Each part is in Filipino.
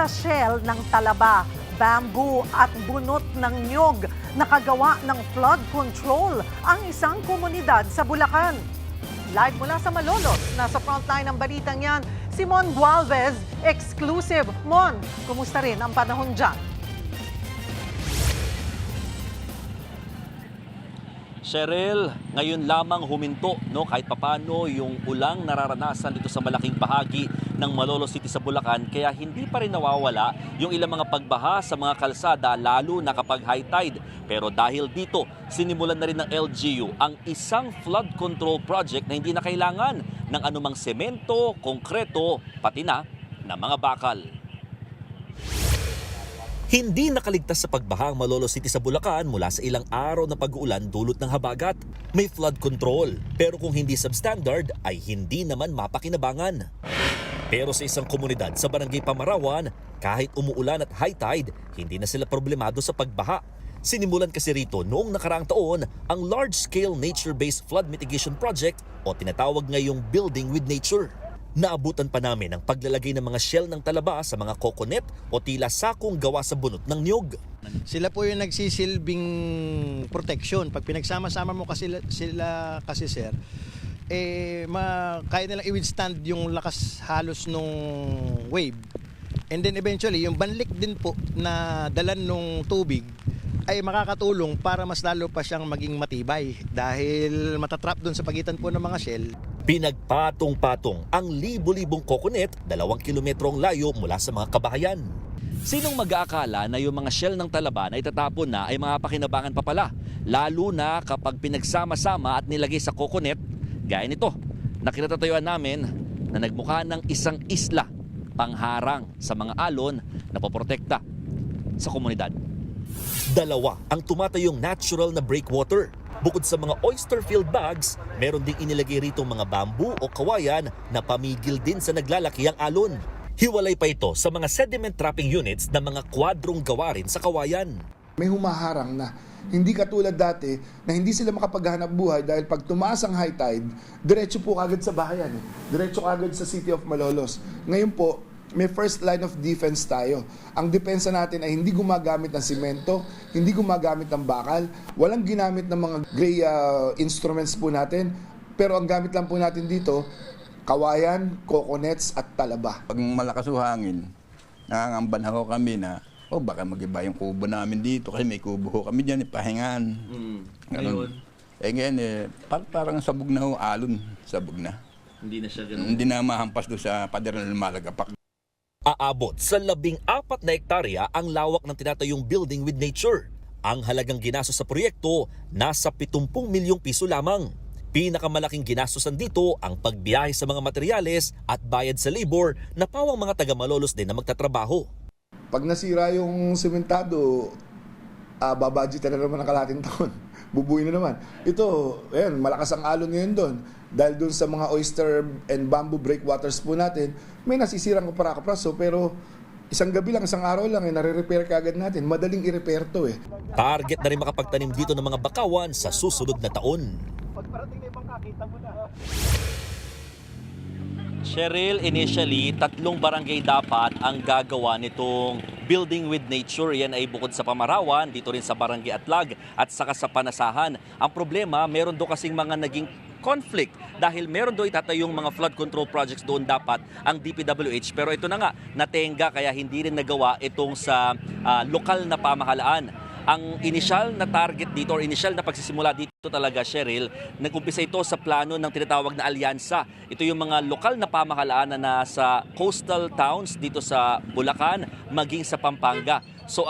sa shell ng talaba, bamboo at bunot ng niyog. Nakagawa ng flood control ang isang komunidad sa Bulacan. Live mula sa Malolos, nasa frontline ng balitang yan, si Mon Gualvez, exclusive. Mon, kumusta rin ang panahon dyan? Cheryl, ngayon lamang huminto kahit papano yung ulang nararanasan dito sa malaking bahagi ng Malolos City sa Bulacan, kaya hindi pa rin nawawala yung ilang mga pagbaha sa mga kalsada lalo na kapag high tide. Pero dahil dito, sinimulan na rin ng LGU ang isang flood control project na hindi na kailangan ng anumang semento, konkreto, pati na ng mga bakal. Hindi nakaligtas sa pagbaha ang Malolos City sa Bulacan mula sa ilang araw na pag-uulan dulot ng habagat. May flood control, pero kung hindi substandard ay hindi naman mapakinabangan. Pero sa isang komunidad sa Barangay Pamarawan, kahit umuulan at high tide, hindi na sila problemado sa pagbaha. Sinimulan kasi rito noong nakaraang taon ang large-scale nature-based flood mitigation project o tinatawag ngayong Building with Nature. Naabutan pa namin ang paglalagay ng mga shell ng talaba sa mga coconut o tila sakong gawa sa bunot ng niyog. Sila po yung nagsisilbing protection. Pag pinagsama-sama mo sila kasi sir, kaya nilang i-withstand yung lakas halos nung wave. And then eventually, yung banlik din po na dalan nung tubig ay makakatulong para mas lalo pa siyang maging matibay dahil matatrap doon sa pagitan po ng mga shell. Pinagpatong-patong ang libo-libong coconut 2 kilometrong layo mula sa mga kabahayan. Sinong mag-aakala na yung mga shell ng talaba na itatapon na ay mga pakinabangan pa pala, lalo na kapag pinagsama-sama at nilagay sa coconut, gaya nito, nakinatatayuan namin na nagmukha ng isang isla pangharang sa mga alon na poprotekta sa komunidad. 2 ang tumatayong natural na breakwater. Bukod sa mga oyster-filled bags, meron ding inilagay rito mga bamboo o kawayan na pamigil din sa naglalaki ang alon. Hiwalay pa ito sa mga sediment trapping units na mga kwadrong gawa rin sa kawayan. May humaharang na. Hindi katulad dati na hindi sila makapaghanap buhay dahil pag tumaas ang high tide, diretso po kagad sa bahayan. Diretso kagad sa City of Malolos. Ngayon po, may first line of defense tayo. Ang depensa natin ay hindi gumagamit ng simento, hindi gumagamit ng bakal, walang ginamit ng mga gray instruments po natin, pero ang gamit lang po natin dito, kawayan, coconuts at talaba. Pag malakas ang hangin, nangangamban ako kami na, baka mag-iba yung kubo namin dito kasi may kubo ho kami dyan, pahingan. Ngayon? Ngayon, parang sabog na ho, alon, sabog na. Hindi na siya ganun. Hindi na mahampas doon sa pader na lumalagapak. Aabot sa 14 na hektarya ang lawak ng tinatayong Building with Nature. Ang halagang ginastos sa proyekto, nasa 70 milyong piso lamang. Pinakamalaking ginastosan dito ang pagbiyahe sa mga materyales at bayad sa labor na pawang mga taga-Malolos din na magtatrabaho. Pag nasira yung sementado, babudgetan na naman ng kalahating taon. Bubuin na naman. Ito, malakas ang alon ngayon doon. Dahil doon sa mga oyster and bamboo breakwaters po natin, may nasisirang kapara-kapraso, pero isang gabi lang, isang araw lang, nare-repair kaagad natin. Madaling i-repair to Target na rin makapagtanim dito ng mga bakawan sa susunod na taon. Pagparating na ibang kakita mo na. Cheryl, initially, 3 barangay dapat ang gagawa nitong Building with Nature. Yan ay bukod sa Pamarawan, dito rin sa Barangay Atlag at saka sa Panasahan. Ang problema, meron do kasing mga naging conflict dahil meron do itatayong mga flood control projects doon dapat ang DPWH. Pero ito na nga, natenga kaya hindi rin nagawa itong sa lokal na pamahalaan. Ang initial na target dito or initial na pagsisimula dito talaga, Cheryl, nag-umpisa ito sa plano ng tinatawag na alyansa. Ito yung mga lokal na pamahalaan na nasa coastal towns dito sa Bulacan, maging sa Pampanga. So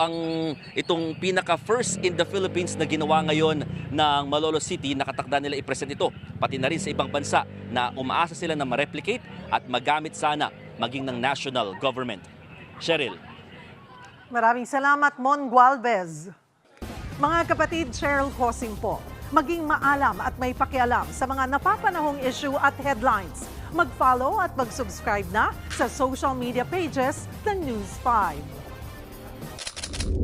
itong pinaka first in the Philippines na ginawa ngayon ng Malolos City, nakatakda nila i-present ito, pati na rin sa ibang bansa na umaasa sila na ma-replicate at magamit sana maging ng national government. Cheryl. Maraming salamat, Mon Gualvez. Mga kapatid, Cheryl Hosing po. Maging maalam at may pakialam sa mga napapanahong issue at headlines. Mag-follow at mag-subscribe na sa social media pages ng News 5.